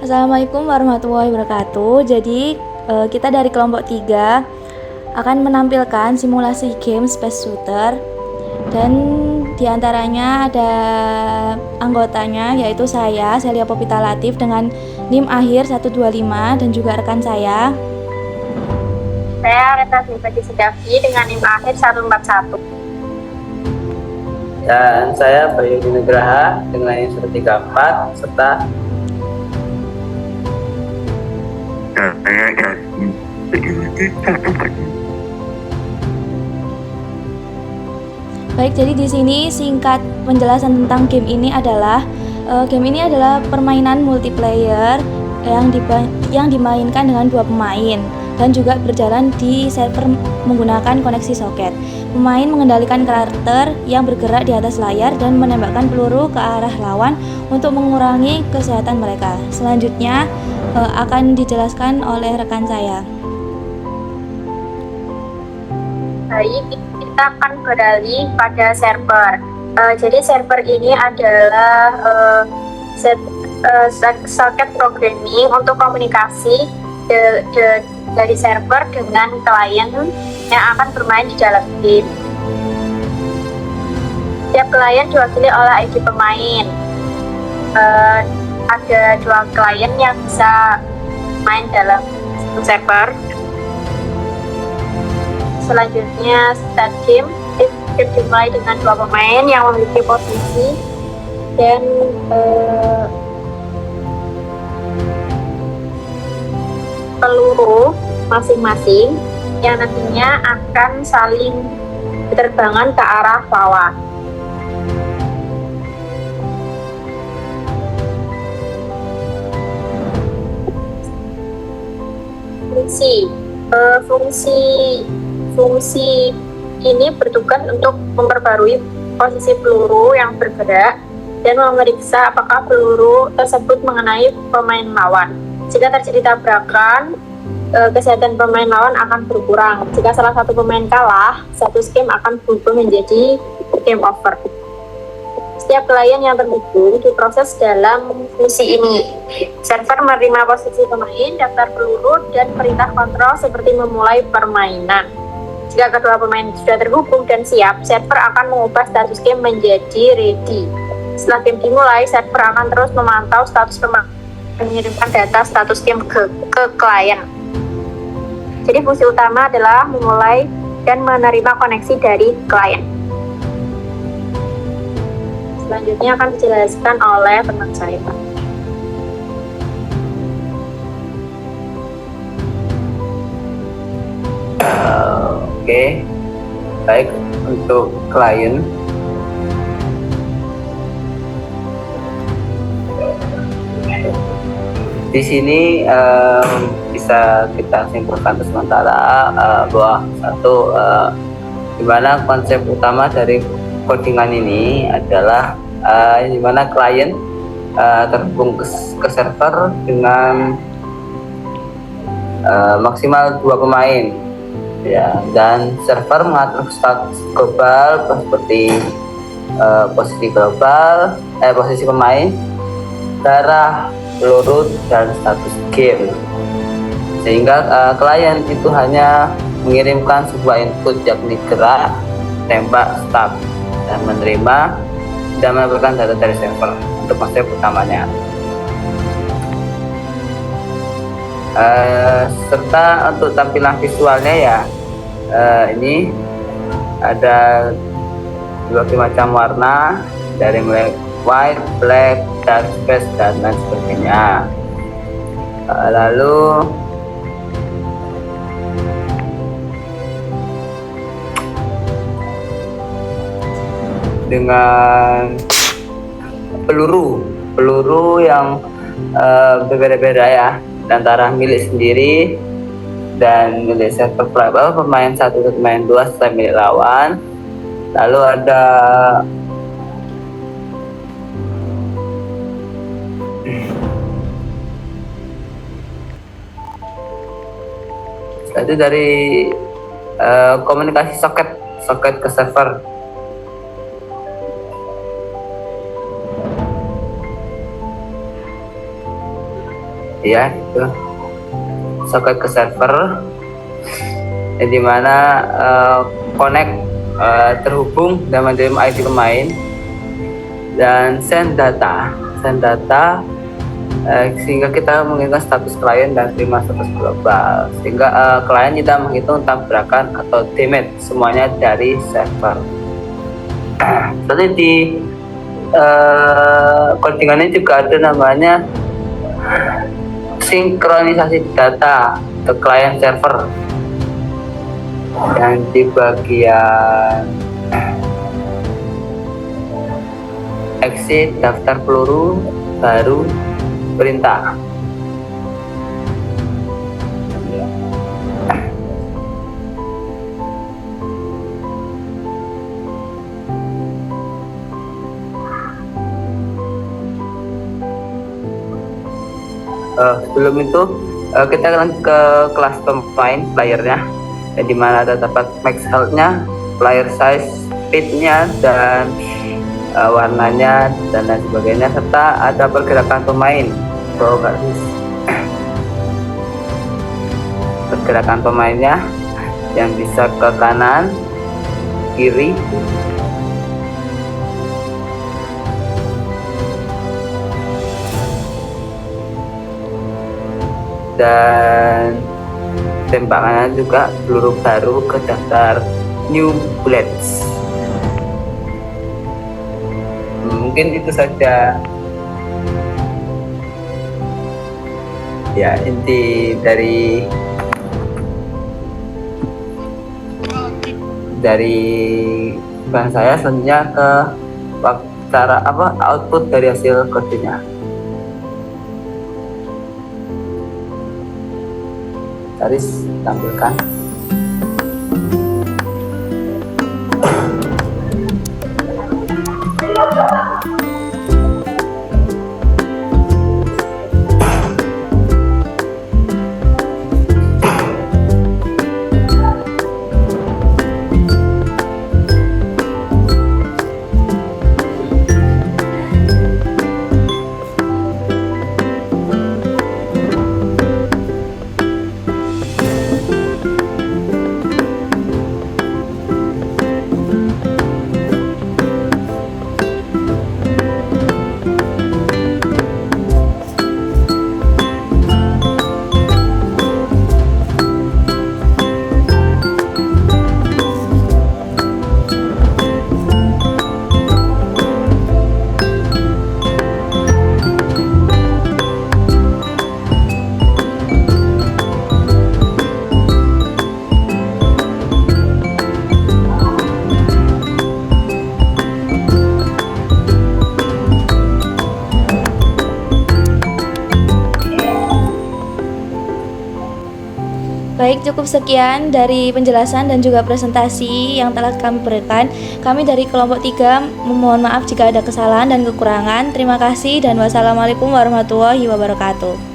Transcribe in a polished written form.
Assalamualaikum warahmatullahi wabarakatuh. Jadi kita dari kelompok 3 akan menampilkan simulasi game Space Shooter. Dan diantaranya ada anggotanya yaitu saya, Celia Popita Latif dengan NIM akhir 125 dan juga rekan saya. Saya Reta Sifati Sedafi dengan NIM akhir 141. Dan saya Bayu Nugraha dengan NIM 134 serta Baik, jadi di sini singkat penjelasan tentang game ini adalah permainan multiplayer yang dimainkan dengan 2 pemain dan juga berjalan di server menggunakan koneksi soket. Pemain mengendalikan karakter yang bergerak di atas layar dan menembakkan peluru ke arah lawan untuk mengurangi kesehatan mereka. Selanjutnya akan dijelaskan oleh rekan saya. Baik, kita akan beralih pada server. Jadi server ini adalah soket programming untuk komunikasi dari server dengan klien yang akan bermain di dalam game. Setiap klien diwakili oleh ID pemain. Ada 2 klien yang bisa main dalam server. Selanjutnya start game. Game dimulai dengan 2 pemain yang memiliki posisi dan peluru masing-masing yang nantinya akan saling berterbangan ke arah lawan. Fungsi ini bertugas untuk memperbarui posisi peluru yang bergerak dan memeriksa apakah peluru tersebut mengenai pemain lawan. Jika terjadi tabrakan, kesehatan pemain lawan akan berkurang. Jika salah satu pemain kalah, satu game akan berubah menjadi game over. Setiap klien yang terhubung diproses dalam fungsi ini. Server menerima posisi pemain, daftar peluru, dan perintah kontrol seperti memulai permainan. Jika kedua pemain sudah terhubung dan siap, server akan mengubah status game menjadi ready. Setelah game dimulai, server akan terus memantau status pemain dan mengirimkan data status game ke klien. Jadi fungsi utama adalah memulai dan menerima koneksi dari klien. Selanjutnya akan dijelaskan oleh teman saya, Pak. Oke. Baik, untuk klien di sini bisa kita simpulkan sementara bahwa di mana konsep utama dari codingan ini adalah di mana klien terhubung ke server dengan maksimal 2 pemain, ya, dan server mengatur status global seperti posisi global, posisi pemain, darah, peluru, dan status game, sehingga klien itu hanya mengirimkan sebuah input yakni gerak, tembak, start, dan menerima dan menambahkan data dari server untuk konsep utamanya. Serta untuk tampilan visualnya ya, ini ada berbagai macam warna dari mulai white, black, dark space, dan lain sebagainya. Lalu dengan peluru yang berbeda-beda ya, antara milik sendiri dan milik server pemain 1 dan pemain 2 serta milik lawan. Lalu ada itu dari komunikasi soket ke server. ya itu soket ke server, yang dimana connect terhubung dan menerima ID pemain, dan send data sehingga kita menginginkan status klien dan terima status global, sehingga klien tidak menghitung tabrakan atau damage, semuanya dari server. Seperti di codingannya juga ada namanya sinkronisasi data ke klien server, yang di bagian exit daftar peluru baru perintah. Sebelum itu kita akan ke kelas pemain playernya, yang dimana ada dapat max health-nya, player size, speed-nya, dan warnanya dan lain sebagainya, serta ada pergerakan pemain. Pergerakan pemainnya yang bisa ke kanan, kiri, dan tembakannya juga peluru baru ke daftar new bullets. Mungkin itu saja ya inti dari bahan saya. Selanjutnya ke cara output dari hasil kodenya. Taris tampilkan. Baik, cukup sekian dari penjelasan dan juga presentasi yang telah kami berikan. Kami dari kelompok 3 memohon maaf jika ada kesalahan dan kekurangan. Terima kasih dan wassalamualaikum warahmatullahi wabarakatuh.